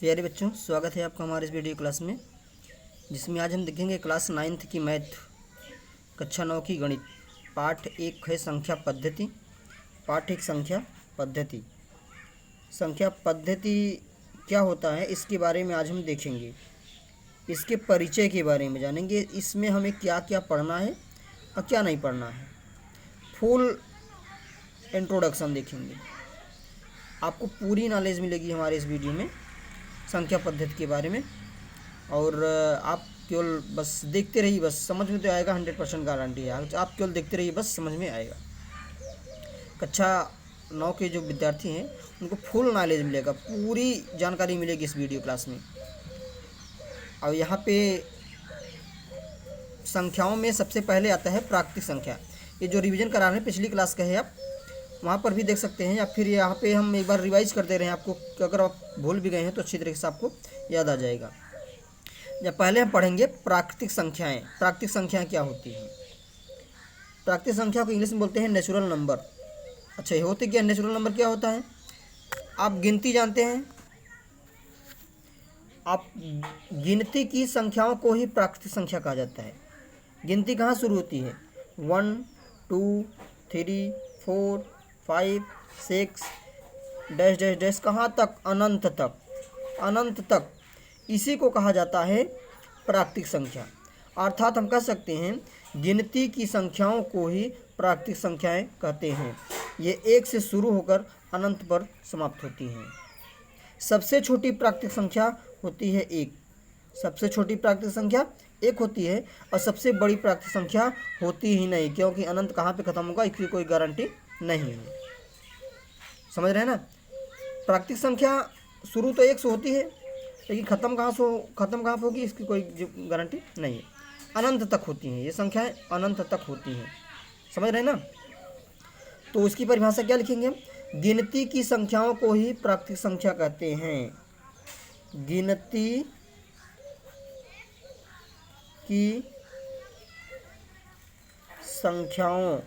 प्यारे बच्चों, स्वागत है आपका हमारे इस वीडियो क्लास में, जिसमें आज हम देखेंगे क्लास 9th की मैथ कक्षा 9 की गणित पाठ 1 है संख्या पद्धति। पाठ 1 संख्या पद्धति। संख्या पद्धति क्या होता है इसके बारे में आज हम देखेंगे। इसके परिचय के बारे में जानेंगे, इसमें हमें क्या क्या पढ़ना है और क्या नहीं पढ़ना है। फुल इंट्रोडक्शन देखेंगे, आपको पूरी नॉलेज मिलेगी हमारे इस वीडियो में संख्या पद्धति के बारे में। और आप केवल बस देखते रहिए, बस समझ में तो आएगा, 100% गारंटी है। आप केवल देखते रहिए, बस समझ में आएगा। कक्षा 9 के जो विद्यार्थी हैं उनको फुल नॉलेज मिलेगा, पूरी जानकारी मिलेगी इस वीडियो क्लास में। और यहाँ पे संख्याओं में सबसे पहले आता है प्राकृतिक संख्या। ये जो रिवीजन करा रहे हैं पिछली क्लास का है, आप वहाँ पर भी देख सकते हैं, या फिर यहाँ पे हम एक बार रिवाइज कर दे रहे हैं आपको, अगर आप भूल भी गए हैं तो अच्छी तरीके से आपको याद आ जाएगा। जब पहले हम पढ़ेंगे प्राकृतिक संख्याएं। प्राकृतिक संख्याएं क्या होती हैं? प्राकृतिक संख्या को इंग्लिश में बोलते हैं नेचुरल नंबर। अच्छा, ये होते क्या? नेचुरल नंबर क्या होता है? आप गिनती जानते हैं, आप गिनती की संख्याओं को ही प्राकृतिक संख्या कहा जाता है। गिनती कहाँ शुरू होती है? 1 2 3 4 5 6 डैश डैश डैश, कहाँ तक? अनंत तक। अनंत तक इसी को कहा जाता है प्राकृतिक संख्या। अर्थात हम कह सकते हैं गिनती की संख्याओं को ही प्राकृतिक संख्याएं कहते हैं। ये 1 से शुरू होकर अनंत पर समाप्त होती हैं। सबसे छोटी प्राकृतिक संख्या होती है 1। सबसे छोटी प्राकृतिक संख्या 1 होती है, और सबसे बड़ी प्राकृतिक संख्या होती ही नहीं, क्योंकि अनंत कहाँ पे ख़त्म होगा इसकी कोई गारंटी नहीं है। समझ रहे हैं ना? प्राकृतिक संख्या शुरू तो 1 से होती है, लेकिन ख़त्म कहाँ पे होगी इसकी कोई गारंटी नहीं है। अनंत तक होती हैं ये संख्याएं, अनंत तक होती हैं। समझ रहे हैं ना? तो इसकी परिभाषा क्या लिखेंगे? गिनती की संख्याओं को ही प्राकृतिक संख्या कहते हैं। गिनती की संख्याओं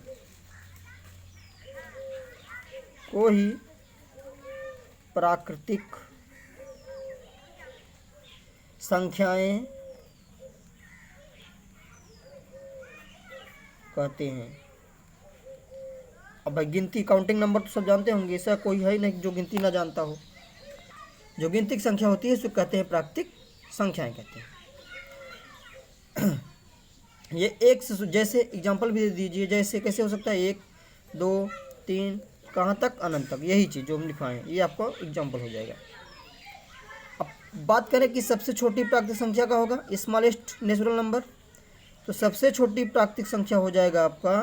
को ही प्राकृतिक संख्याएं कहते हैं। अब भाई गिनती, काउंटिंग नंबर तो सब जानते होंगे, ऐसा कोई है नहीं जो गिनती ना जानता हो। जो गिनती की संख्या होती है उसको कहते हैं प्राकृतिक संख्याएं कहते हैं। ये 1 से, जैसे एग्जांपल भी दे दीजिए, जैसे कैसे हो सकता है? 1 2 3 कहाँ तक? अनंत तक। यही चीज़ जो हम लिखवाएं ये आपको एग्जांपल हो जाएगा। अब बात करें कि सबसे छोटी प्राकृतिक संख्या का होगा, स्मॉलेस्ट नेचुरल नंबर। तो सबसे छोटी प्राकृतिक संख्या हो जाएगा आपका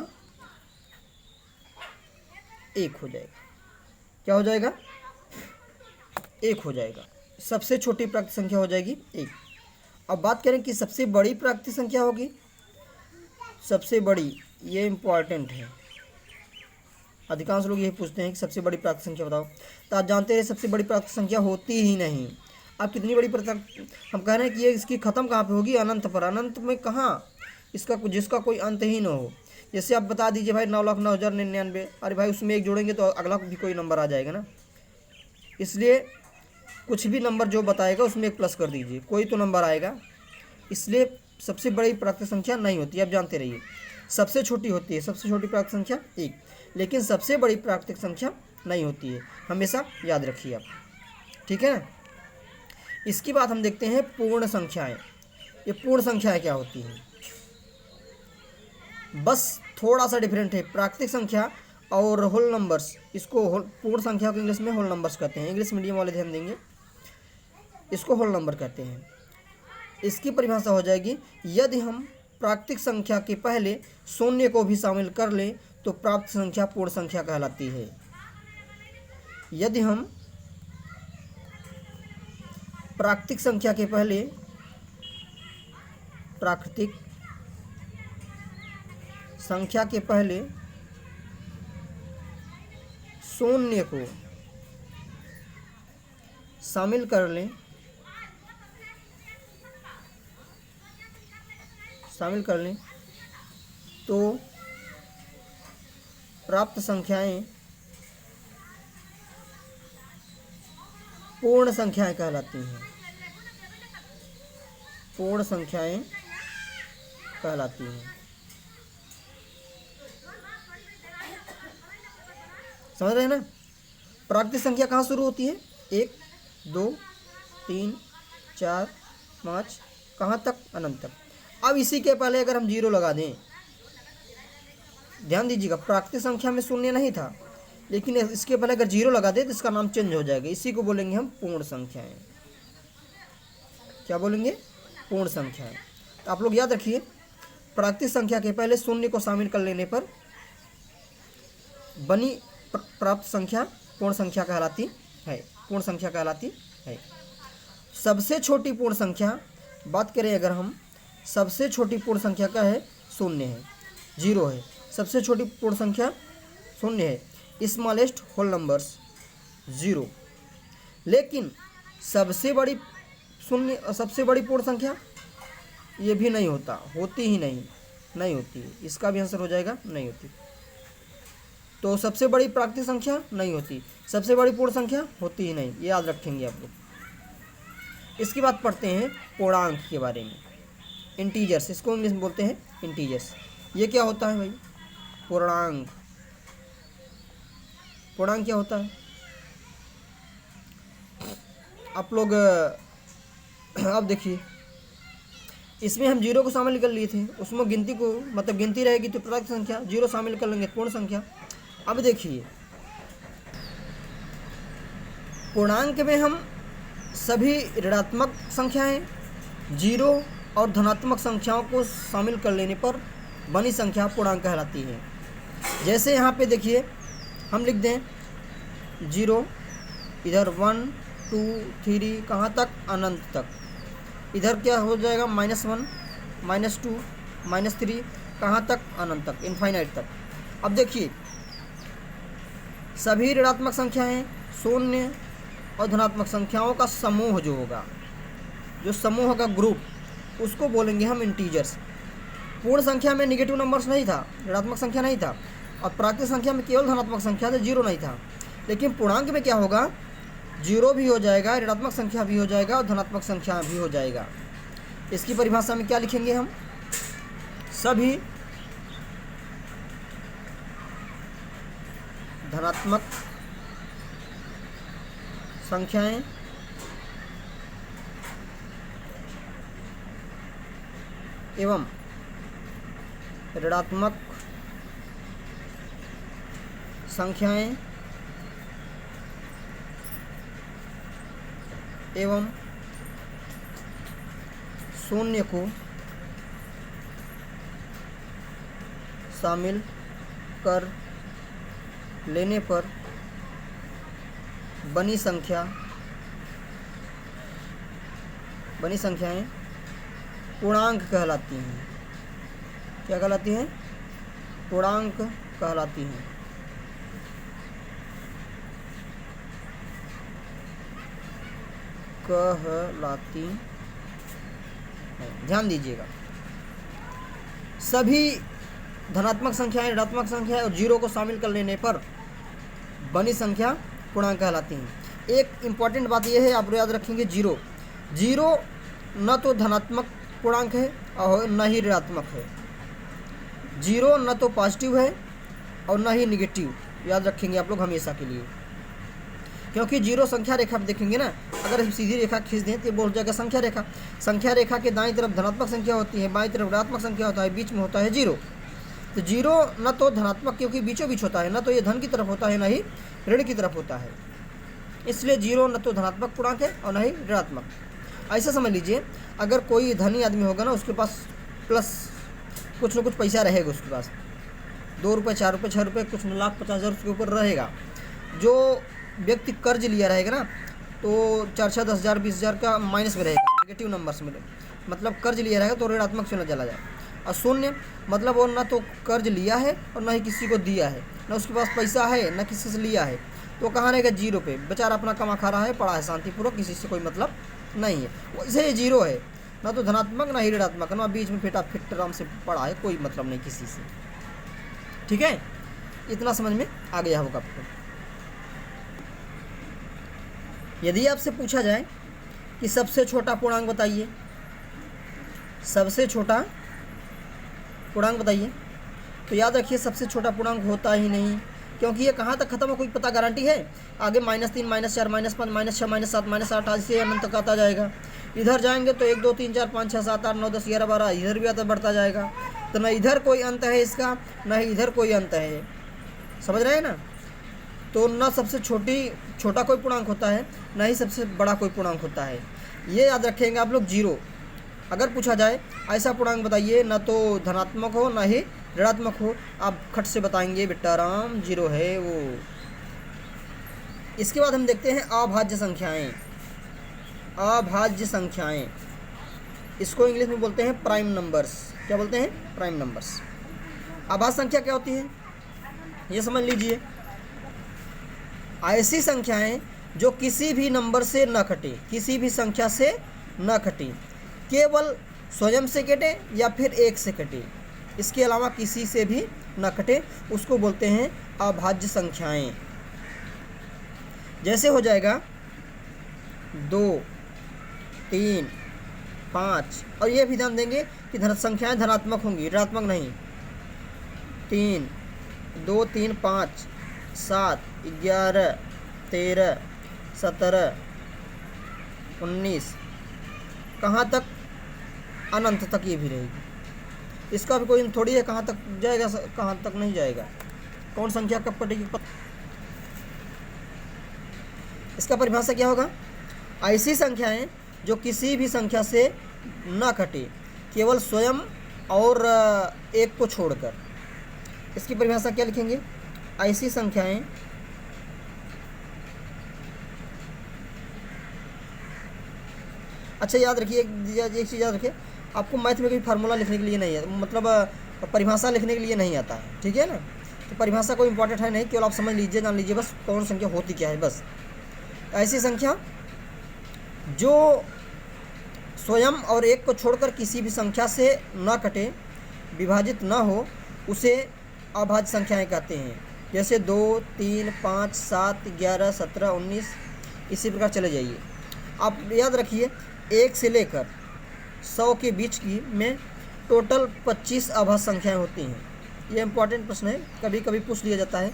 1 हो जाएगा। क्या हो जाएगा? 1 हो जाएगा। सबसे छोटी प्राकृतिक संख्या हो जाएगी 1। अब बात करें कि सबसे बड़ी प्राकृतिक संख्या होगी। सबसे बड़ी, ये इम्पॉर्टेंट है, अधिकांश लोग यही पूछते हैं कि सबसे बड़ी प्राकृतिक संख्या बताओ। तो आप जानते हैं सबसे बड़ी प्राकृतिक संख्या होती ही नहीं। आप कितनी बड़ी हम कह रहे हैं कि ये इसकी ख़त्म कहाँ पे होगी? अनंत पर। अनंत में कहाँ? जिसका कोई अंत ही ना हो। जैसे आप बता दीजिए भाई 9,09,099, अरे भाई उसमें 1 जोड़ेंगे तो अगला भी कोई नंबर आ जाएगा ना। इसलिए कुछ भी नंबर जो बताएगा उसमें 1 प्लस कर दीजिए, कोई तो नंबर आएगा। इसलिए सबसे बड़ी प्राकृतिक संख्या नहीं होती, आप जानते रहिए। सबसे छोटी होती है, सबसे छोटी प्राकृतिक संख्या 1, लेकिन सबसे बड़ी प्राकृतिक संख्या नहीं होती है, हमेशा याद रखिए आप। ठीक है ना? इसके बाद हम देखते हैं पूर्ण संख्याएं। ये पूर्ण संख्याएं क्या होती हैं? बस थोड़ा सा डिफरेंट है प्राकृतिक संख्या और होल नंबर्स। इसको पूर्ण संख्या को इंग्लिश में होल नंबर्स कहते हैं। इंग्लिश मीडियम वाले ध्यान देंगे, इसको होल नंबर कहते हैं। इसकी परिभाषा हो जाएगी, यदि हम प्राकृतिक संख्या के पहले शून्य को भी शामिल कर लें तो प्राप्त संख्या पूर्ण संख्या कहलाती है। यदि हम प्राकृतिक संख्या के पहले, प्राकृतिक संख्या के पहले शून्य को शामिल कर लें तो प्राप्त संख्याएं पूर्ण संख्याएं कहलाती हैं, पूर्ण संख्याएं कहलाती हैं। समझ रहे हैं ना? प्राकृतिक संख्या कहाँ शुरू होती है? 1 2 3 4 5 कहाँ तक? अनंत तक। अब इसी के पहले अगर हम 0 लगा दें, ध्यान दीजिएगा, प्राकृतिक संख्या में शून्य नहीं था, लेकिन इसके पहले अगर 0 लगा दें तो इसका नाम चेंज हो जाएगा। इसी को बोलेंगे हम पूर्ण संख्याएं। क्या बोलेंगे? पूर्ण संख्याएं। तो आप लोग याद रखिए, प्राकृतिक संख्या के पहले शून्य को शामिल कर लेने पर बनी प्राप्त संख्या पूर्ण संख्या कहलाती है, पूर्ण संख्या कहलाती है। सबसे छोटी पूर्ण संख्या बात करें अगर हम, सबसे छोटी पूर्ण संख्या का है? शून्य है, 0 है। सबसे छोटी पूर्ण संख्या शून्य है, स्मॉलेस्ट होल नंबर्स 0। लेकिन सबसे बड़ी शून्य, सबसे बड़ी पूर्ण संख्या ये भी नहीं होता, होती ही नहीं होती। इसका भी आंसर हो जाएगा नहीं होती। तो सबसे बड़ी प्राकृतिक संख्या नहीं होती, सबसे बड़ी पूर्ण संख्या होती ही नहीं, ये याद रखेंगे आप लोग। इसके बाद पढ़ते हैं पूर्णांक के बारे में, इंटीजर्स, इसको इंग्लिश में बोलते हैं इंटीजर्स। ये क्या होता है भाई? पूर्णांक। पूर्णांक क्या होता है? आप लोग अब देखिए, इसमें हम 0 को शामिल कर लिए थे, उसमें गिनती को मतलब गिनती रहेगी तो प्राकृतिक संख्या, 0 शामिल कर लेंगे पूर्ण संख्या। अब देखिए, पूर्णांक में हम सभी ऋणात्मक संख्याएं, 0 और धनात्मक संख्याओं को शामिल कर लेने पर बनी संख्या पूर्णांक कहलाती है। जैसे यहाँ पे देखिए, हम लिख दें 0, इधर 1 2 3 कहाँ तक? अनंत तक। इधर क्या हो जाएगा? -1 -2 -3 कहाँ तक? अनंत तक, इनफाइनाइट तक। अब देखिए, सभी ऋणात्मक संख्याएं, शून्य और धनात्मक संख्याओं का समूह जो होगा, जो समूह का ग्रुप, उसको बोलेंगे हम इंटीजर्स। पूर्ण संख्या में नेगेटिव नंबर्स नहीं था, ऋणात्मक संख्या नहीं था, और प्राकृतिक संख्या में केवल धनात्मक संख्या था, 0 नहीं था। लेकिन पूर्णांक में क्या होगा? 0 भी हो जाएगा, ऋणात्मक संख्या भी हो जाएगा और धनात्मक संख्या भी हो जाएगा। इसकी परिभाषा में क्या लिखेंगे हम? सभी धनात्मक संख्याएं एवं ऋणात्मक संख्याएं एवं शून्य को शामिल कर लेने पर बनी संख्याएं पूर्णांक कहलाती हैं। क्या कहलाती हैं? पूर्णांक कहलाती हैं। ध्यान दीजिएगा, सभी धनात्मक संख्याएं, ऋणात्मक संख्याएं और 0 को शामिल कर लेने पर बनी संख्या पूर्णांक कहलाती हैं। एक इम्पॉर्टेंट बात यह है, आप याद रखेंगे, 0 न तो धनात्मक पूर्णांक है और न ही ऋणात्मक है। 0 न तो पॉजिटिव है और न ही निगेटिव, याद रखेंगे आप लोग हमेशा के लिए। क्योंकि 0 संख्या रेखा आप देखेंगे ना, अगर हम सीधी रेखा खींच दें तो बोल जाएगा संख्या रेखा। संख्या रेखा के दाईं तरफ धनात्मक संख्या होती है, बाईं तरफ ऋणात्मक संख्या होता है, बीच में होता है 0। तो 0 न तो धनात्मक, क्योंकि बीचों बीच होता है, न तो ये धन की तरफ होता है, न ही ऋण की तरफ होता है। इसलिए 0 न तो धनात्मक पूर्णांक है और न ही ऋणात्मक। ऐसा समझ लीजिए, अगर कोई धनी आदमी होगा ना, उसके पास प्लस कुछ न कुछ पैसा रहेगा, उसके पास 2 रुपये 4 रुपये 6 रुपये कुछ 1,50,000 उसके ऊपर रहेगा। जो व्यक्ति कर्ज लिया रहेगा ना, तो 4-6 10,000 20,000 का माइनस में रहेगा, नेगेटिव नंबर्स में, मतलब कर्ज लिया रहेगा तो ऋणात्मक से न चला जाए। और शून्य मतलब वो ना तो कर्ज लिया है और ना ही किसी को दिया है, ना उसके पास पैसा है ना किसी से लिया है, तो कहाँ रहेगा? 0 पे। बेचारा अपना कमा खा रहा है, पड़ा है शांतिपूर्वक, किसी से कोई मतलब नहीं है। वैसे ये 0 है, ना तो धनात्मक ना ही ऋणात्मक, ना बीच में फेटा फिट आराम से पड़ा है, कोई मतलब नहीं किसी से। ठीक है, इतना समझ में आ गया होगा आपको। यदि आपसे पूछा जाए कि सबसे छोटा पूर्णांक बताइए, सबसे छोटा पूर्णांक बताइए, तो याद रखिए सबसे छोटा पूर्णांक होता ही नहीं, क्योंकि ये कहाँ तक खत्म हो कोई पता गारंटी है। आगे -3 -4 -5 -6 -7 -8 आज से अनंत तक आता जाएगा। इधर जाएंगे तो 1 2 3 4 5 6 7 8 9 10 11 12 इधर भी आता बढ़ता जाएगा। तो न इधर कोई अंत है इसका, न ही इधर कोई अंत है। समझ रहे हैं ना। तो न सबसे छोटा कोई पूर्णांक होता है, न ही सबसे बड़ा कोई पूर्णांक होता है। ये याद रखेंगे आप लोग। जीरो अगर पूछा जाए ऐसा पूर्णांक बताइए, न तो धनात्मक हो न ही ऋणात्मक हो, आप खट से बताएंगे बेटा राम जीरो है वो। इसके बाद हम देखते हैं अभाज्य संख्याएं। अभाज्य संख्याएं, इसको इंग्लिश में बोलते हैं प्राइम नंबर्स। क्या बोलते हैं? Prime numbers. अभाज्य संख्या क्या होती है ये समझ लीजिए। ऐसी संख्याएं जो किसी भी नंबर से न कटे, किसी भी संख्या से न कटे, केवल स्वयं से कटे या फिर एक से कटे, इसके अलावा किसी से भी न कटे, उसको बोलते हैं अभाज्य संख्याएं। जैसे हो जाएगा 2 3 5, और ये भी ध्यान देंगे कि धन संख्याएं धनात्मक होंगी, ऋणात्मक नहीं। 3 2 3 5 7 11 13 17 19, कहाँ तक? अनंत तक ये भी रहेगी। इसका भी कोई थोड़ी है कहाँ तक जाएगा, कहाँ तक नहीं जाएगा, कौन संख्या कब कटेगी। इसका परिभाषा क्या होगा? ऐसी संख्याएं जो किसी भी संख्या से न कटे, केवल स्वयं और एक को छोड़कर। इसकी परिभाषा क्या लिखेंगे? ऐसी संख्याएं अच्छा याद रखिए, एक चीज़ याद रखिए, आपको मैथ में कोई फार्मूला लिखने के लिए नहीं है, मतलब परिभाषा लिखने के लिए नहीं आता है, ठीक है ना। तो परिभाषा कोई इंपॉर्टेंट है नहीं, केवल आप समझ लीजिए, जान लीजिए बस कौन संख्या होती क्या है बस। ऐसी संख्या जो स्वयं और एक को छोड़कर किसी भी संख्या से न कटे, विभाजित न हो, उसे अभाज्य संख्याएं कहते हैं। जैसे 2 3 5 7 11 17 19, इसी प्रकार चले जाइए। आप याद रखिए 1 से लेकर 100 के बीच की में टोटल 25 अभाज्य संख्याएं होती हैं। ये इंपॉर्टेंट प्रश्न है, कभी कभी पूछ लिया जाता है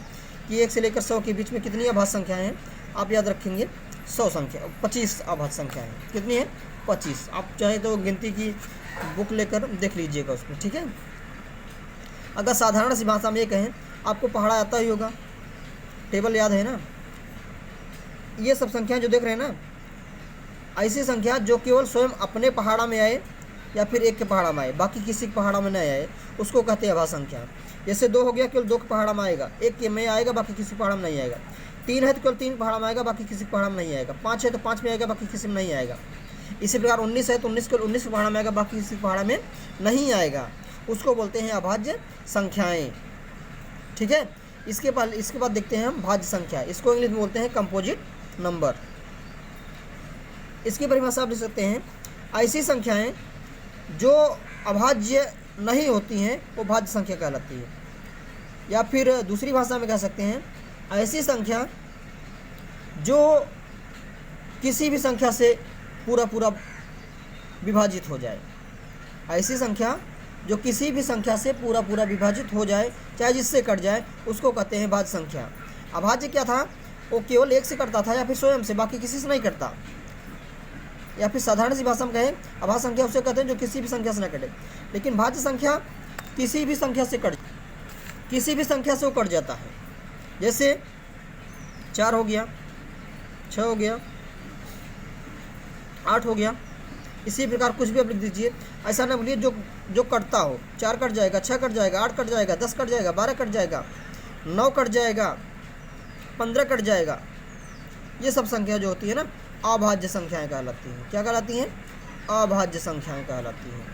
कि 1 से लेकर 100 के बीच में कितनी अभाज्य संख्याएं हैं। आप याद रखेंगे 25 अभाज्य संख्याएं हैं। कितनी है? 25। आप चाहे तो गिनती की बुक लेकर देख लीजिएगा उसमें, ठीक है। अगर साधारण सी भाषा में ये कहें, आपको पहाड़ा आता ही होगा, टेबल याद है ना। ये सब संख्याएं जो देख रहे हैं ना, ऐसी संख्या जो केवल स्वयं अपने पहाड़ा में आए या फिर एक के पहाड़ा में आए, बाकी किसी के पहाड़ा में नहीं आए, उसको कहते हैं अभाज्य संख्या। जैसे 2 हो गया, केवल 2 के पहाड़ा में आएगा, 1 के में आएगा, बाकी किसी पहाड़ा में नहीं आएगा। 3 है तो केवल 3 पहाड़ा में आएगा, बाकी किसी पहाड़ा में नहीं आएगा। 5 है तो 5 में आएगा, बाकी किसी में नहीं आएगा। इसी प्रकार 19 है तो 19 केवल 19 के पहाड़ा में आएगा, बाकी किसी पहाड़ा में नहीं आएगा। उसको बोलते हैं अभाज्य संख्याएँ, ठीक है। इसके बाद देखते हैं हम भाज्य संख्या। इसको इंग्लिश में बोलते हैं कंपोजिट नंबर। इसकी परिभाषा आप लिख सकते हैं, ऐसी संख्याएं जो अभाज्य नहीं होती हैं वो भाज्य संख्या कहलाती है। या फिर दूसरी भाषा में कह सकते हैं, ऐसी संख्या जो किसी भी संख्या से पूरा विभाजित हो जाए। ऐसी संख्या जो किसी भी संख्या से पूरा विभाजित हो जाए, चाहे जिससे कट जाए, उसको कहते हैं भाज्य संख्या। अभाज्य क्या था? वो केवल एक से कटता था या फिर स्वयं से, बाकी किसी से नहीं कटता। या फिर साधारण सी भाषा में कहें, अभाज्य संख्या उसे कहते हैं जो किसी भी संख्या से न कटे। लेकिन भाज्य संख्या किसी भी संख्या से वो कट जाता है। जैसे 4 हो गया, 6 हो गया, 8 हो गया। इसी प्रकार कुछ भी आप लिख दीजिए, ऐसा ना बोलिए जो कटता हो। 4 कट जाएगा, 6 कट जाएगा, 8 कट जाएगा, 10 कट जाएगा, 12 कट जाएगा, 9 कट जाएगा, 15 कट जाएगा। ये सब संख्या जो होती है ना, अभाज्य संख्याएं कहलाती हैं। क्या कहलाती हैं? अभाज्य संख्याएं कहलाती हैं।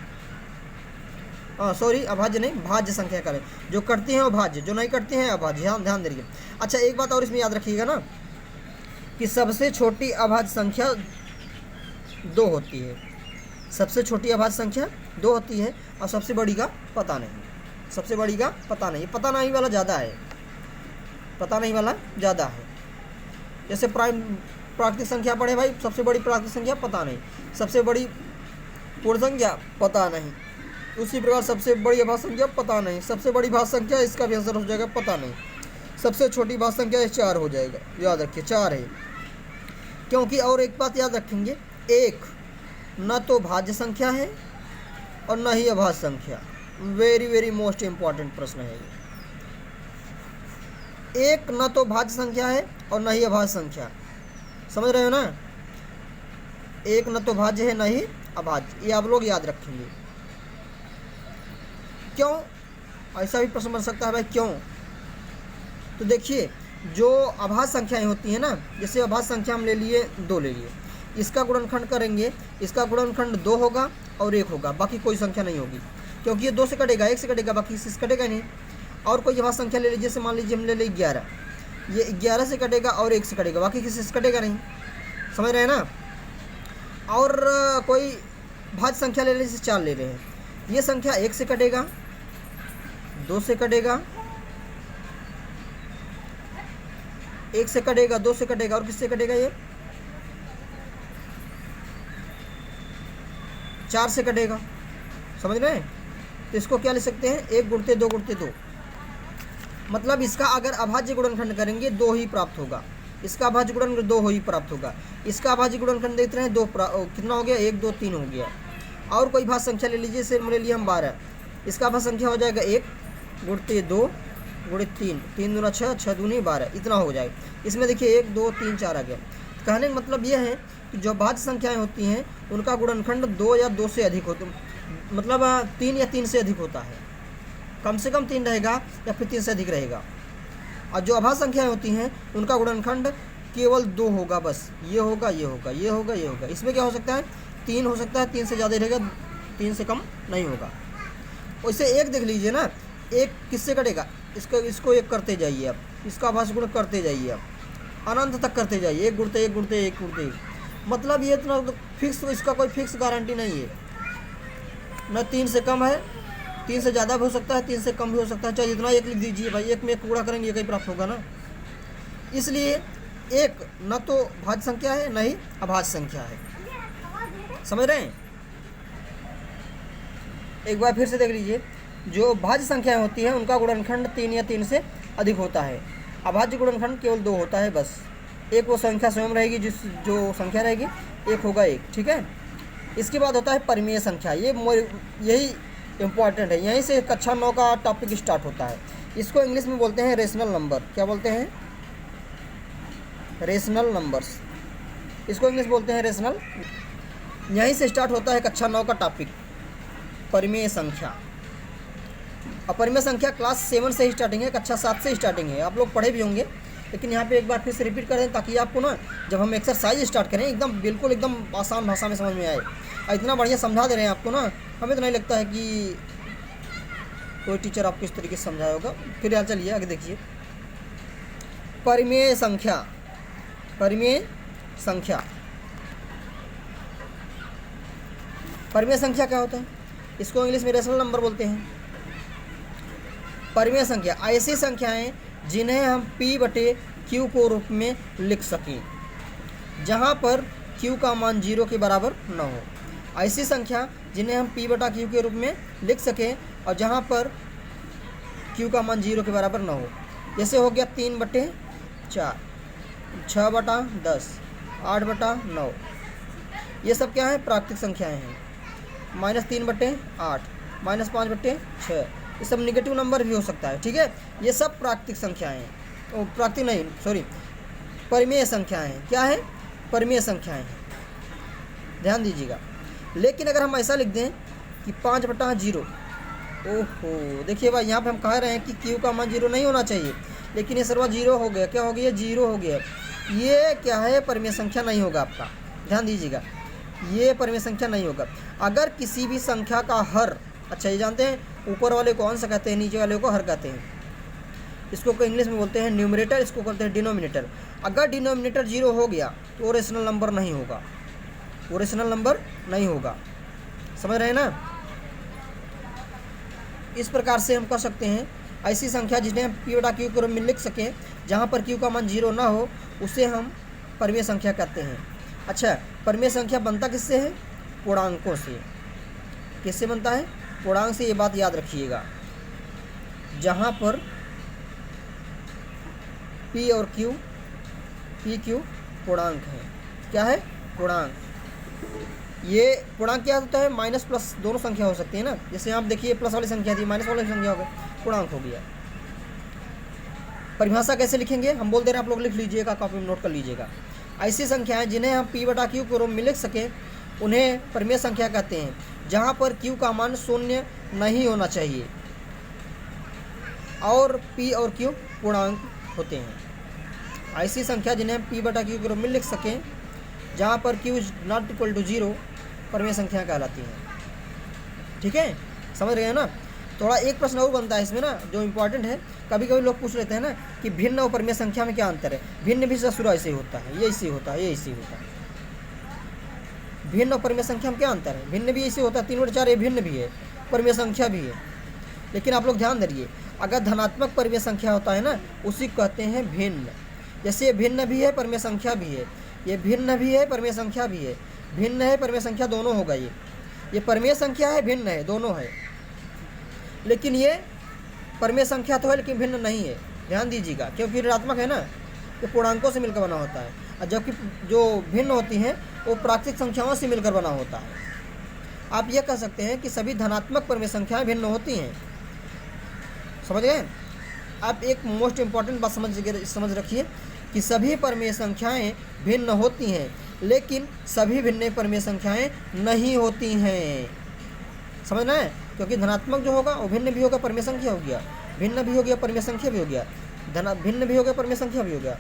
सॉरी, अभाज्य नहीं, भाज्य संख्या कहलाती। जो करती हैं वो भाज्य, जो नहीं करती हैं अभाज्य। ध्यान दीजिए। अच्छा, एक बात और इसमें याद रखिएगा ना, कि सबसे छोटी अभाज्य संख्या 2 होती है। सबसे छोटी अभाज्य संख्या 2 होती है, और सबसे बड़ी का पता नहीं। सबसे बड़ी का पता नहीं, पता नहीं वाला ज़्यादा है, पता नहीं वाला ज़्यादा है। जैसे प्राकृतिक संख्या पढ़े भाई, सबसे बड़ी प्राकृतिक संख्या पता नहीं, सबसे बड़ी पूर्ण संख्या पता नहीं, उसी प्रकार सबसे बड़ी अभाज्य संख्या पता नहीं, सबसे बड़ी भाज्य संख्या, इसका भी आंसर हो जाएगा पता नहीं, सबसे छोटी भाज्य संख्या 4 हो जाएगा, याद रखिए 4 है। क्योंकि और एक बात याद रखेंगे, एक न तो भाज्य संख्या है और न ही अभाज्य संख्या। वेरी वेरी मोस्ट इम्पॉर्टेंट प्रश्न है ये। एक न तो भाज्य संख्या है और न ही अभाज्य संख्या, समझ रहे हो ना। एक न तो भाज्य है न ही अभाज्य, ये आप लोग याद रखेंगे। क्यों ऐसा भी प्रश्न बन सकता है भाई, क्यों? तो देखिए, जो अभाज्य संख्याएं होती हैं ना, जैसे अभाज्य संख्या हम ले लिए 2 ले लिए, इसका गुणनखंड करेंगे, इसका गुणनखंड 2 होगा और 1 होगा, बाकी कोई संख्या नहीं होगी, क्योंकि ये 2 से कटेगा, 1 से कटेगा, बाकी इससे कटेगा नहीं। और कोई अभाज्य संख्या ले लीजिए, जैसे मान लीजिए हम ले 11, ये 11 से कटेगा और 1 से कटेगा, बाकी किसी से कटेगा नहीं, समझ रहे हैं ना। और कोई भाज्य संख्या ले लीजिए, जैसे 4 ले रहे हैं, ये संख्या 1 से कटेगा, 2 से कटेगा, 1 से कटेगा, 2 से कटेगा और किससे कटेगा, ये 4 से कटेगा, समझ रहे हैं। तो इसको क्या ले सकते हैं, 1 गुणते 2 गुणते 2, मतलब इसका अगर अभाज्य गुणनखंड करेंगे 2 ही प्राप्त होगा, इसका अभाज्य गुणनखंड 2 ही प्राप्त होगा, इसका अभाज्य गुणनखंड देख रहे हैं 2 कितना हो गया, 1 2 3 हो गया। और कोई भाज्य संख्या ले लीजिए, सिर्फ ले लिए हम 12, इसका भाज्य संख्या हो जाएगा 1 गुणते 2 गुणित 3, 3 दूना 6, 6 दूनी 12, इतना हो जाएगा। इसमें देखिए 1 2 3 4 आ गया। कहने का मतलब यह है कि जो भाज्य संख्याएं होती हैं उनका गुणनखंड 2 या 2 से अधिक होता, मतलब 3 या 3 से अधिक होता है, कम से कम 3 रहेगा या फिर 3 से अधिक रहेगा। और जो अभाज्य संख्याएं होती हैं उनका गुणनखंड केवल 2 होगा, बस ये होगा, ये होगा, ये होगा, ये होगा। इसमें क्या हो सकता है, 3 हो सकता है, 3 से ज़्यादा रहेगा, 3 से कम नहीं होगा। वैसे 1 देख लीजिए ना, 1 किससे कटेगा, इसको 1 करते जाइए आप, इसका अभाज्य गुण करते जाइए आप, अनंत तक करते जाइए, 1 गुणते 1 गुणते 1 गुणते 1, मतलब ये इतना फिक्स, इसका कोई फिक्स गारंटी नहीं है, न 3 से कम है, 3 से ज़्यादा भी हो सकता है, 3 से कम भी हो सकता है, चाहे जितना 1 लिख दीजिए भाई, 1 में 1 पूरा करेंगे 1 ही प्राप्त होगा ना। इसलिए 1 न तो भाज्य संख्या है न ही अभाज्य संख्या है, समझ रहे हैं। एक बार फिर से देख लीजिए, जो भाज्य संख्याएं होती हैं उनका गुणनखंड 3 या 3 से अधिक होता है, अभाज्य गुणनखंड केवल 2 होता है बस। एक वो संख्या स्वयं रहेगी, जो संख्या रहेगी 1 होगा 1, ठीक है। इसके बाद होता है परिमेय संख्या, यही इम्पॉर्टेंट है, यहीं से कक्षा 9 का टॉपिक स्टार्ट होता है। इसको इंग्लिश में बोलते हैं रेशनल नंबर, क्या बोलते हैं, रेशनल नंबर्स, इसको इंग्लिश बोलते हैं रेशनल। यहीं से स्टार्ट होता है कक्षा 9 का टॉपिक, परिमेय संख्या। और परिमेय संख्या क्लास 7 से ही स्टार्टिंग है, कक्षा 7 से स्टार्टिंग है, आप लोग पढ़े भी होंगे, लेकिन यहाँ पे एक बार फिर से रिपीट कर दें ताकि आपको ना जब हम एक्सरसाइज स्टार्ट करें एकदम बिल्कुल एकदम आसान भाषा में समझ में आए। और इतना बढ़िया समझा दे रहे हैं आपको ना, हमें तो नहीं लगता है कि कोई टीचर आपको इस तरीके से समझाया होगा। फिर यार चलिए आगे देखिए, परिमेय संख्या, परिमेय संख्या, परिमेय संख्या क्या होता है, इसको इंग्लिश में रेशनल नंबर बोलते हैं। परिमेय संख्या ऐसी संख्याएं जिन्हें हम P/Q को रूप में लिख सकें, जहां पर Q का मान 0 के बराबर न हो। ऐसी संख्या जिन्हें हम P/Q के रूप में लिख सकें और जहां पर Q का मान 0 के बराबर न हो। जैसे हो गया 3/4, 6/10, 8/9, ये सब क्या है, प्राकृतिक संख्याएं हैं। -3/8, -5/6, ये सब निगेटिव नंबर भी हो सकता है, ठीक है। ये सब प्राकृतिक संख्याएं हैं, प्राकृतिक नहीं, सॉरी, परिमेय संख्याएं हैं। क्या है, परिमेय संख्याएं हैं, ध्यान दीजिएगा। लेकिन अगर हम ऐसा लिख दें कि 5/0, ओहो, देखिए भाई यहाँ पे हम कह रहे हैं कि Q का मान 0 नहीं होना चाहिए, लेकिन ये सर्वा 0 हो गया। क्या हो गया, 0 हो गया। ये क्या है, परिमेय संख्या नहीं होगा आपका, ध्यान दीजिएगा, ये परिमेय संख्या नहीं होगा। अगर किसी भी संख्या का हर, अच्छा ये जानते हैं ऊपर वाले को अंश कहते हैं, नीचे वाले को हर कहते हैं। इसको इंग्लिश में बोलते हैं न्यूमरेटर, इसको कहते हैं डिनोमिनेटर। अगर डिनोमिनेटर 0 हो गया तो वो रेशनल नंबर नहीं होगा, वो रेशनल नंबर नहीं होगा, समझ रहे हैं ना। इस प्रकार से हम कह सकते हैं ऐसी संख्या जिन्हें P/Q के रूप में लिख सकें, जहाँ पर Q का मान 0 ना हो, उसे हम परिमेय संख्या कहते हैं। अच्छा, परिमेय संख्या बनता किससे है? पूर्णांकों से। किससे बनता है? पूर्णांक से। ये बात याद रखिएगा, जहाँ पर पी और क्यू, पी क्यू पूर्णांक है। क्या है? पूर्णांक। ये पूर्णांक क्या होता है? माइनस प्लस दोनों संख्या हो सकती है ना। जैसे आप देखिए, प्लस वाली संख्या थी, माइनस वाली संख्या हो गई, पूर्णांक हो गया। परिभाषा कैसे लिखेंगे? हम बोल दे रहे हैं, आप लोग लिख लीजिएगा, कॉपी में नोट कर लीजिएगा। ऐसी संख्याएं जिन्हें हम पी बटा क्यू के रूप में लिख सकें उन्हें परिमेय संख्या कहते हैं, जहां पर क्यू का मान शून्य नहीं होना चाहिए और पी और क्यू पूर्णांक होते हैं। ऐसी संख्या जिन्हें हम पी बटा क्यू के रूप में लिख सकें जहाँ पर Q is not equal to 0 परिमेय संख्या कहलाती है। ठीक है, समझ रहे हैं ना? थोड़ा एक प्रश्न और बनता है इसमें ना, जो इम्पोर्टेंट है। कभी कभी लोग पूछ लेते हैं ना कि भिन्न और परिमेय संख्या में क्या अंतर है। भिन्न भी शुरू ऐसे ही होता है, ये ऐसे होता है, ये ऐसे होता है। भिन्न और परिमेय संख्या में क्या अंतर है? भिन्न भी ऐसे होता है, 3/4 ये भिन्न भी है, परिमेय संख्या भी है। लेकिन आप लोग ध्यान दीजिए, अगर धनात्मक परिमेय संख्या होता है ना, उसी को कहते हैं भिन्न। जैसे ये भिन्न भी है, परिमेय संख्या भी है, ये भिन्न भी है, परिमेय संख्या भी है। भिन्न है, परिमेय संख्या दोनों होगा। ये परिमेय संख्या है, भिन्न है, दोनों है। लेकिन ये परिमेय संख्या तो है लेकिन भिन्न नहीं है। ध्यान दीजिएगा, क्योंकि ऋणात्मक है ना, ये पूर्णांकों से मिलकर बना होता है, और जबकि जो भिन्न होती हैं वो प्राकृतिक संख्याओं से मिलकर बना होता है। आप ये कह सकते हैं कि सभी धनात्मक परिमेय संख्याएं भिन्न होती हैं। समझ गए? आप एक मोस्ट इम्पॉर्टेंट बात समझ रखिए कि सभी परिमेय संख्याएं भिन्न होती हैं, लेकिन सभी भिन्न परिमेय संख्याएं नहीं होती हैं। समझना है? क्योंकि धनात्मक जो होगा वो भिन्न भी होगा, परिमेय संख्या हो गया, भिन्न भी हो गया, परिमेय संख्या भी हो गया, भिन्न भी हो गया, परिमेय संख्या भी हो गया।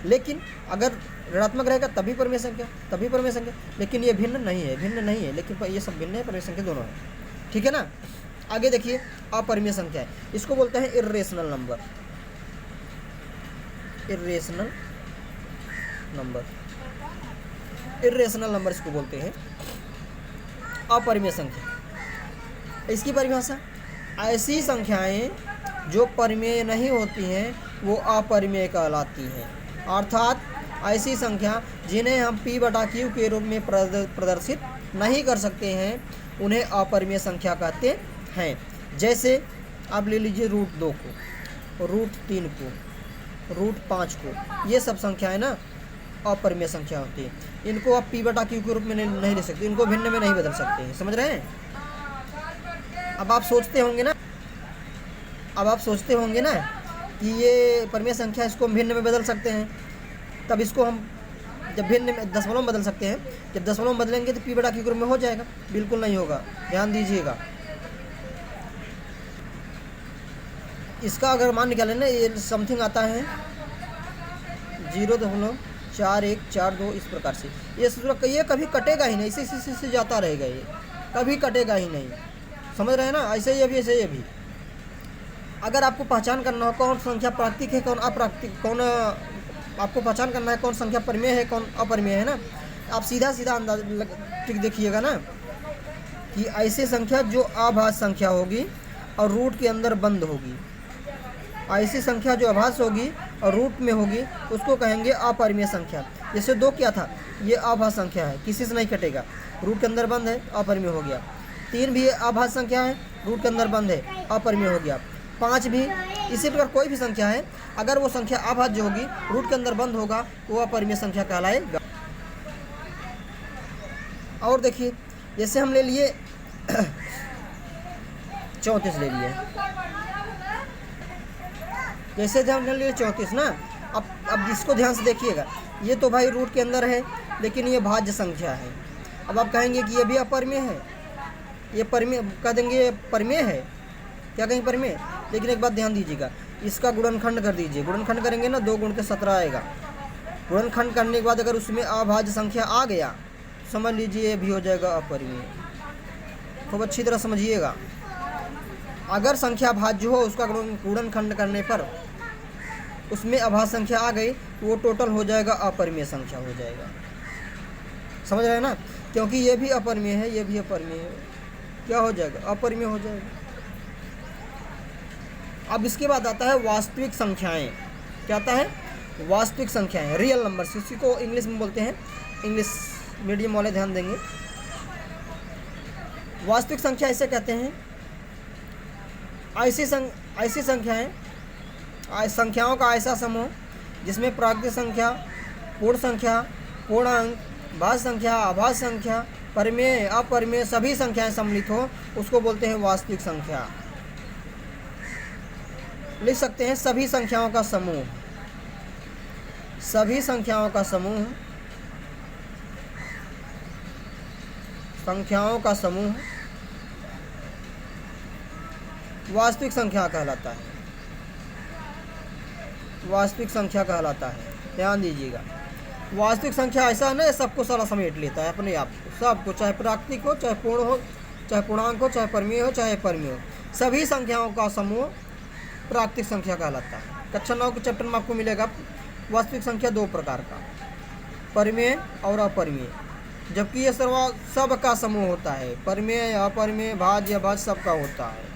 लेकिन अगर ऋणात्मक रहेगा तभी परिमेय संख्या, तभी परिमेय संख्या। लेकिन ये भिन्न नहीं है, भिन्न नहीं है, लेकिन ये सब भिन्न है, परिमेय संख्या दोनों है। ठीक है ना? आगे देखिए, अपरिमेय संख्या है, इसको बोलते हैं irrational number. Irrational number, irrational number इसको बोलते हैं, अपरिमेय संख्या। इसकी परिभाषा, ऐसी संख्याएं जो परिमेय नहीं होती हैं वो अपरिमेय कहलाती हैं। अर्थात ऐसी संख्या जिन्हें हम p बटा क्यू के रूप में प्रदर्शित नहीं कर सकते हैं उन्हें अपरिमेय संख्या कहते हैं। जैसे आप ले लीजिए √2 को, √3 को, √5 को, ये सब संख्याएं ना अपरिमेय संख्या होती है। इनको आप p बटा क्यू के रूप में नहीं ले सकते, इनको भिन्न में नहीं बदल सकते हैं। समझ रहे हैं? अब आप सोचते होंगे ना कि ये परिमेय संख्या, इसको हम भिन्न में बदल सकते हैं, तब इसको हम जब भिन्न में दशमलव में बदल सकते हैं, जब दशमलव में बदलेंगे तो p बटा क्यू के रूप में हो जाएगा। बिल्कुल नहीं होगा, ध्यान दीजिएगा। इसका अगर मान निकालें ना, ये समथिंग आता है 0.4142 इस प्रकार से। ये कभी कटेगा ही नहीं, इसी जाता रहेगा, ये कभी कटेगा ही नहीं। समझ रहे हैं ना? ऐसे ही अभी, ऐसे ही अभी। अगर आपको पहचान करना हो कौन संख्या प्राकृतिक है, कौन अप्राकृतिक, कौन आपको पहचान करना है कौन संख्या परिमेय है, कौन अपरिमेय है ना, आप सीधा अंदाज ठीक देखिएगा ना कि ऐसे संख्या जो अभाज्य संख्या होगी और रूट के अंदर बंद होगी, ऐसी संख्या जो अभाज्य होगी और रूट में होगी उसको कहेंगे अपरिमेय संख्या। जैसे 2 क्या था? ये अभाज्य संख्या है, किसी से नहीं कटेगा, रूट के अंदर बंद है, अपरिमेय हो गया। 3 भी अभाज्य संख्या है, रूट के अंदर बंद है, अपरिमेय हो गया। 5 भी इसी प्रकार कोई भी संख्या है, अगर वो संख्या अभाज्य होगी, रूट के अंदर बंद होगा, वो अपरिमेय संख्या कहलाएगा। और देखिए, जैसे हम ले लिए 34 ले लिए, जैसे हम ले लिए 34 ना। अब इसको ध्यान से देखिएगा, ये तो भाई रूट के अंदर है लेकिन ये भाज्य संख्या है। अब आप कहेंगे कि ये भी अपरिमेय है, ये परिमेय कह देंगे, ये परिमेय है, क्या कहेंगे? परिमेय। लेकिन एक बात ध्यान दीजिएगा, इसका गुणनखंड कर दीजिए, गुणनखंड करेंगे ना 2 × 17 आएगा। गुणनखंड करने के बाद अगर उसमें अभाज्य संख्या आ गया, समझ लीजिए ये भी हो जाएगा अपरिमेय। खूब अच्छी तरह समझिएगा, अगर संख्या भाज्य हो उसका गुणनखंड करने पर उसमें अभाज्य संख्या आ गई तो वो टोटल हो जाएगा अपरिमेय संख्या हो जाएगा। समझ रहे हैं ना? क्योंकि ये भी अपरिमेय है, ये भी अपरिमेय है, क्या हो जाएगा? अपरिमेय हो जाएगा। अब इसके बाद आता है वास्तविक संख्याएं। क्या आता है? वास्तविक संख्याएं, रियल नंबर्स, इसी को इंग्लिश में बोलते हैं, इंग्लिश मीडियम वाले ध्यान देंगे। वास्तविक संख्या इसे कहते हैं ऐसी संख्याएं, संख्याओं का ऐसा समूह जिसमें प्राकृतिक संख्या, पूर्ण संख्या, पूर्णांक, भाज्य संख्या, अभाज्य संख्या, परिमेय, अपरिमेय सभी संख्याएं सम्मिलित हो, उसको बोलते हैं वास्तविक संख्या। लिख सकते हैं सभी संख्याओं का समूह, सभी संख्याओं का समूह, संख्याओं का समूह वास्तविक संख्या कहलाता है, वास्तविक संख्या कहलाता है। ध्यान दीजिएगा, वास्तविक संख्या ऐसा है ना, सबको सारा समेट लेता है अपने आप को, सबको, चाहे प्राकृतिक हो, चाहे पूर्ण हो, चाहे पूर्णांक हो, चाहे परिमेय हो, चाहे अपरिमेय हो, सभी संख्याओं का समूह प्राकृतिक संख्या कहलाता है। कक्षा 9 के चैप्टर में आपको मिलेगा वास्तविक संख्या दो प्रकार का, परिमेय और अपरिमेय, जबकि ये सब का समूह होता है, परिमेय, अपरिमेय, भाज्य, अभाज्य सबका होता है।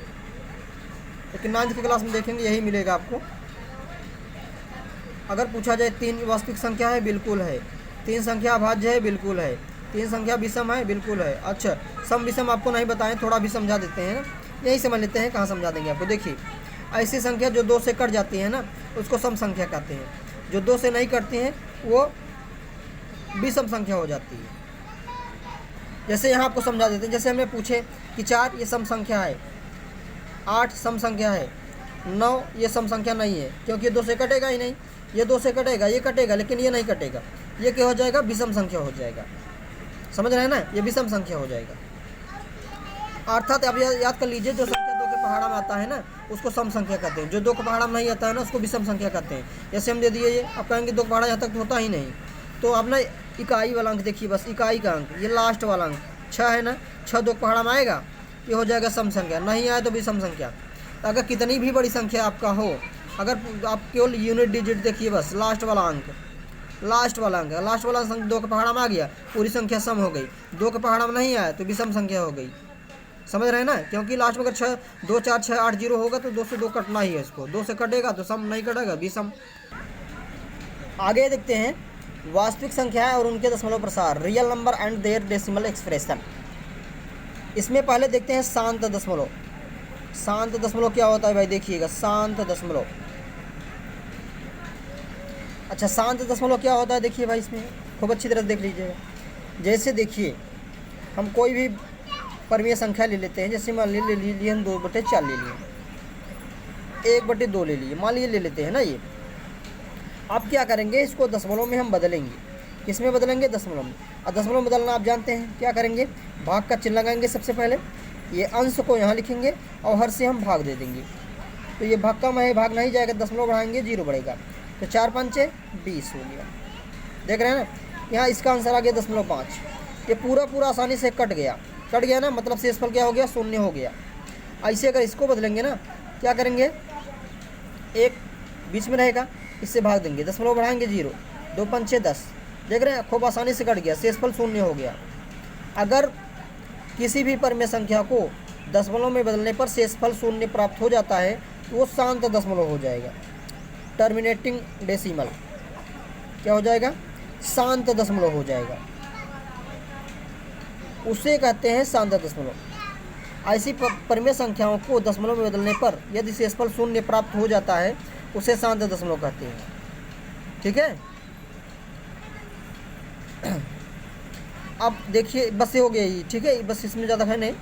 लेकिन 9th की क्लास में देखेंगे यही मिलेगा आपको। अगर पूछा जाए 3 वास्तविक संख्या है, बिल्कुल है। 3 संख्या अभाज्य है, बिल्कुल है। 3 संख्या विषम है, बिल्कुल है। अच्छा, सम विषम आपको नहीं बताएं, थोड़ा भी समझा देते हैं, यही समझ लेते हैं, कहाँ समझा देंगे आपको। देखिए, ऐसी संख्या जो 2 से कट जाती है ना, उसको सम संख्या कहते हैं। जो 2 से नहीं कटती हैं वो विषम संख्या हो जाती है। जैसे यहाँ आपको समझा देते हैं, जैसे हमें पूछे कि 4 ये सम संख्या है, 8 सम संख्या है, 9 ये सम संख्या नहीं है, क्योंकि ये 2 से कटेगा ही नहीं। ये 2 से कटेगा, ये कटेगा, लेकिन ये नहीं कटेगा। ये क्या हो जाएगा? विषम संख्या हो जाएगा। समझ रहे हैं ना, ये विषम संख्या हो जाएगा। अर्थात आप याद कर लीजिए, जो संख्या 2 के पहाड़ा में आता है ना, उसको सम संख्या कहते हैं। जो 2 के पहाड़ा में नहीं आता है ना, उसको विषम संख्या कहते हैं। जैसे हम दे दिए ये, आप कहेंगे 2 के पहाड़ा यहाँ तक तो होता ही नहीं, तो आप ना इकाई वाला अंक देखिए, बस इकाई का अंक, ये लास्ट वाला अंक 6 है ना, 6 2 के पहाड़ा में आएगा, ये हो जाएगा सम संख्या। नहीं आए तो विषम संख्या। अगर कितनी भी बड़ी संख्या आपका हो, अगर आप केवल यूनिट डिजिट देखिए, बस लास्ट वाला अंक, लास्ट वाला अंक, लास्ट वाला अंक 2 के पहाड़ा में आ गया, पूरी संख्या सम हो गई। 2 के पहाड़ा में नहीं आया तो विषम संख्या हो गई। समझ रहे हैं ना, क्योंकि लास्ट में अगर 6 2 4 6 8 0 होगा तो 2 से 2 कटना ही है इसको। 2 से कटेगा तो सम, नहीं कटेगा विषम। आगे देखते हैं वास्तविक संख्याएं और उनके दशमलव प्रसार, real number and their decimal expression. इसमें पहले देखते हैं शांत दशमलव। शांत दशमलव क्या होता है भाई, देखिएगा, शांत दशमलव। अच्छा, शांत दशमलव क्या होता है, देखिए भाई, इसमें खूब अच्छी तरह देख लीजिएगा। जैसे देखिए, हम कोई भी परिमेय संख्या ले लेते हैं, जैसे मान ले लीजिए हम 2/4 ले लिए, 1/2 ले लिए, मान लीजिए ले लेते हैं ना ये। अब क्या करेंगे, इसको दशमलव में हम बदलेंगे। किस में बदलेंगे? दशमलव में। और दशमलव बदलना आप जानते हैं, क्या करेंगे, भाग का चिन्ह लगाएंगे सबसे पहले, ये अंश को यहाँ लिखेंगे और हर से हम भाग दे देंगे। तो ये भाग कम है, भाग नहीं जाएगा, दशमलव बढ़ाएंगे 0 बढ़ेगा, तो 4 5 20 हो गया। देख रहे हैं ना, यहाँ इसका आंसर आ गया 0.5। ये पूरा आसानी से कट गया ना, मतलब शेषफल क्या हो गया? 0 हो गया। ऐसे अगर इसको बदलेंगे ना, क्या करेंगे, 1 बीच में रहेगा, इससे भाग देंगे, दशमलव बढ़ाएंगे 0, 2 5 10। देख रहे हैं, खूब आसानी से कट गया, शेषफल 0 हो गया। अगर किसी भी परिमेय संख्या को दशमलव में बदलने पर शेषफल 0 प्राप्त हो जाता है तो वो शांत दशमलव हो जाएगा। टर्मिनेटिंग डेसिमल क्या हो जाएगा? शांत दशमलव हो जाएगा, उसे कहते हैं शांत दशमलव। ऐसी परिमेय संख्याओं को दशमलव में बदलने पर यदि शेषफल 0 प्राप्त हो जाता है उसे शांत दशमलव कहते हैं। ठीक है, अब देखिए, बस ये हो गया ही। ठीक है, बस इसमें ज़्यादा है नहीं,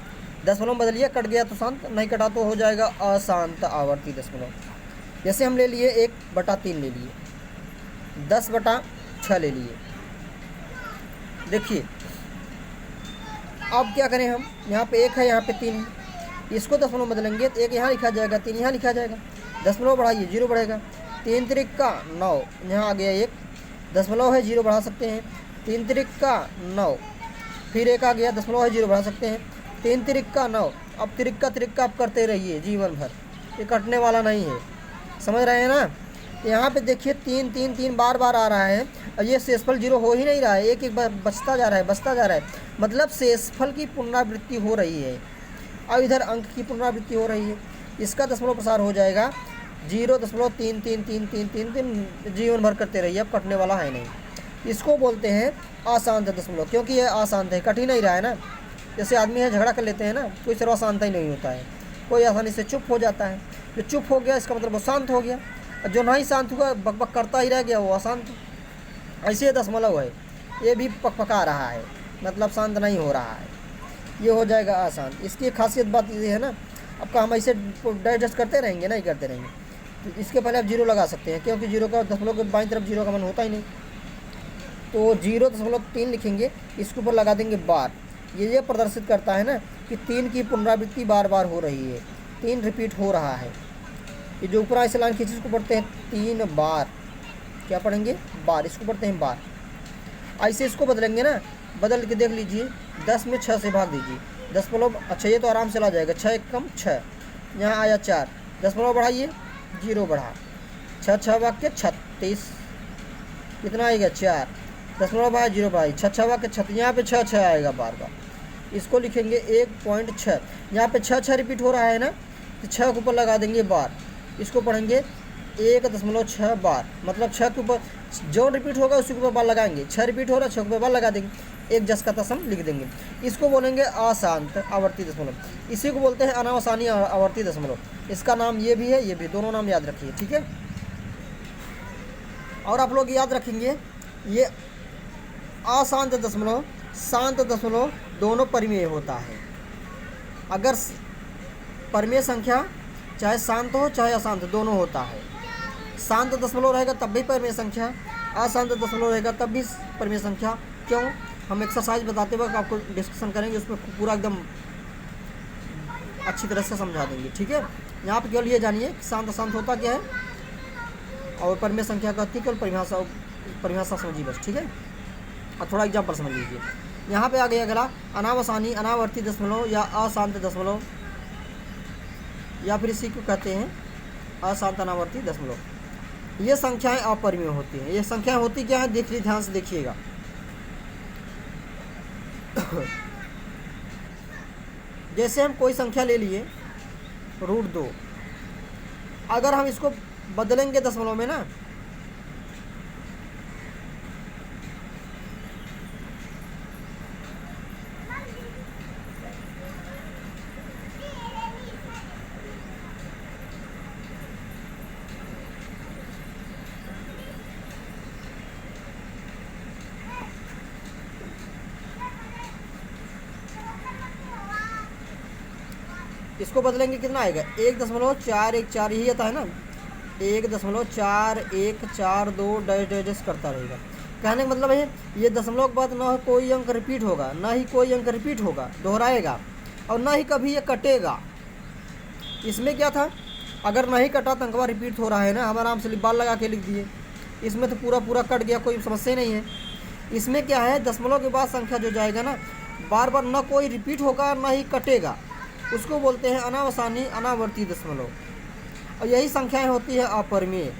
दशमलव बदलिए, कट गया तो शांत, नहीं कटा तो हो जाएगा अशांत आवर्ती दशमलव। जैसे हम ले लिए 1/3 ले लिए, 10/6 ले लिए। देखिए, अब क्या करें हम, यहाँ पे 1 है, यहाँ पे 3 है, इसको दशमलव बदलेंगे तो 1 यहाँ लिखा जाएगा, 3 यहाँ लिखा जाएगा, दशमलव बढ़ाइए 0 बढ़ेगा, 3 त्रिका 9, यहाँ आ गया 1, दशमलव है 0 बढ़ा सकते हैं, 3 त्रिका 9, फिर 1 आ गया, दशमलव है 0 बढ़ा सकते हैं, 3 त्रिका 9। अब त्रिका आप करते रहिए जीवन भर, ये कटने वाला नहीं है। समझ रहे हैं ना, यहाँ पे देखिए 3 3 3 बार आ रहा है और ये शेषफल 0 हो ही नहीं रहा है, एक बार बचता जा रहा है, मतलब शेषफल की पुनरावृत्ति हो रही है और इधर अंक की पुनरावृत्ति हो रही है। इसका दशमलव प्रसार हो जाएगा 0.33333 जीवन भर करते रहिए, अब कटने वाला है नहीं। इसको बोलते हैं अशांत दशमलव, क्योंकि यह अशांत है, कट ही नहीं रहा है ना। जैसे आदमी है झगड़ा कर लेते हैं ना, कोई सर्व शांत ही नहीं होता है, कोई आसानी से चुप हो जाता है। जो चुप हो गया इसका मतलब वो शांत हो गया, और जो नहीं शांत हुआ बकबक करता ही रह गया वो अशांत। ऐसे दशमलव है, ये भी पकपका रहा है, मतलब शांत नहीं हो रहा है, ये हो जाएगा अशांत। इसकी खासियत बात ये है ना, अब का हम ऐसे डाइजेस्ट करते रहेंगे, नहीं करते रहेंगे, तो इसके पहले आप 0 लगा सकते हैं, क्योंकि 0 का दशमलव के बाईं तरफ 0 का मन होता ही नहीं। तो 0.3 लिखेंगे, इसके ऊपर लगा देंगे बार। ये प्रदर्शित करता है ना कि 3 की पुनरावृत्ति बार बार हो रही है, 3 रिपीट हो रहा है। ये जो ऊपर ऐसे लाइन खींची इसको पढ़ते हैं 3 बार, क्या पढ़ेंगे बार, इसको पढ़ते हैं बार। ऐसे इसको बदलेंगे ना, बदल के देख लीजिए, 10 में 6 से भाग दीजिए, दशमलव, अच्छा ये तो आराम से ला जाएगा, 6 1 कम 6, यहाँ आया 4, दशमलव बढ़ाइए 0 बढ़ा, 6 6 वाक्य 36, कितना आएगा 4, दशमलव बढ़ाया 0 बढ़ाई, 6 6 वाक्य 36, यहाँ पे 6 6 आएगा बार बार। इसको लिखेंगे 1.6, यहाँ पे 6 6 रिपीट हो रहा है ना, तो 6 के ऊपर लगा देंगे बार, इसको पढ़ेंगे 1.6 बार, मतलब 6 के ऊपर जो रिपीट होगा उसी के ऊपर बार लगाएंगे, 6 रिपीट हो रहा है 6 के ऊपर बार लगा देंगे, एक जस का तसम लिख देंगे। इसको बोलेंगे अशांत आवर्ती दशमलव, इसी को बोलते हैं अनावसानी आवर्ती दशमलव। इसका नाम ये भी है, ये भी, दोनों नाम याद रखिए, ठीक है। और आप लोग याद रखेंगे, ये अशांत दशमलव शांत दशमलव दोनों परिमेय होता है। अगर परिमेय संख्या चाहे शांत हो चाहे अशांत दोनों होता है, शांत दशमलव रहेगा तब भी परिमेय संख्या, अशांत दशमलव रहेगा तब भी परिमेय संख्या। क्यों, हम एक्सरसाइज बताते वक्त आपको डिस्कशन करेंगे, उसमें पूरा एकदम अच्छी तरह से समझा देंगे, ठीक है। यहाँ पे केवल ये जानिए शांत अशांत होता क्या है और परिमेय संख्या का केवल परिभाषा समझिए बस, ठीक है। और थोड़ा एग्जाम्पल समझ लीजिए। यहाँ पे आ गया अगला अनावसानी अनावर्ती दशमलव या अशांत दशमलव, या फिर इसी को कहते हैं अशांत अनावर्ती दशमलव। ये संख्याएं अपरिमेय होती हैं। ये संख्याएं होती क्या है, देखिए ध्यान से देखिएगा। जैसे हम कोई संख्या ले लिए √2, अगर हम इसको बदलेंगे दशमलव में ना, इसको बदलेंगे कितना आएगा, 1.414, यही आता है ना, 1.414 डैश डैश करता रहेगा। कहने का मतलब है ये दशमलव के बाद ना कोई अंक रिपीट होगा, ना ही कोई अंक रिपीट होगा दोहराएगा, और ना ही कभी ये कटेगा। इसमें क्या था, अगर नहीं कटा तो अंकवा रिपीट हो रहा है ना, हम आराम से बाल लगा के लिख दिए। इसमें तो पूरा पूरा कट गया, कोई समस्या नहीं है। इसमें क्या है, दशमलव के बाद संख्या जो जाएगा ना, बार बार ना कोई रिपीट होगा ना ही कटेगा, उसको बोलते हैं अनावसानी अनावर्ती दशमलव। और यही संख्याएं होती है अपरिमेय,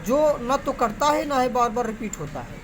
जो न तो कटता है ना ही बार बार रिपीट होता है।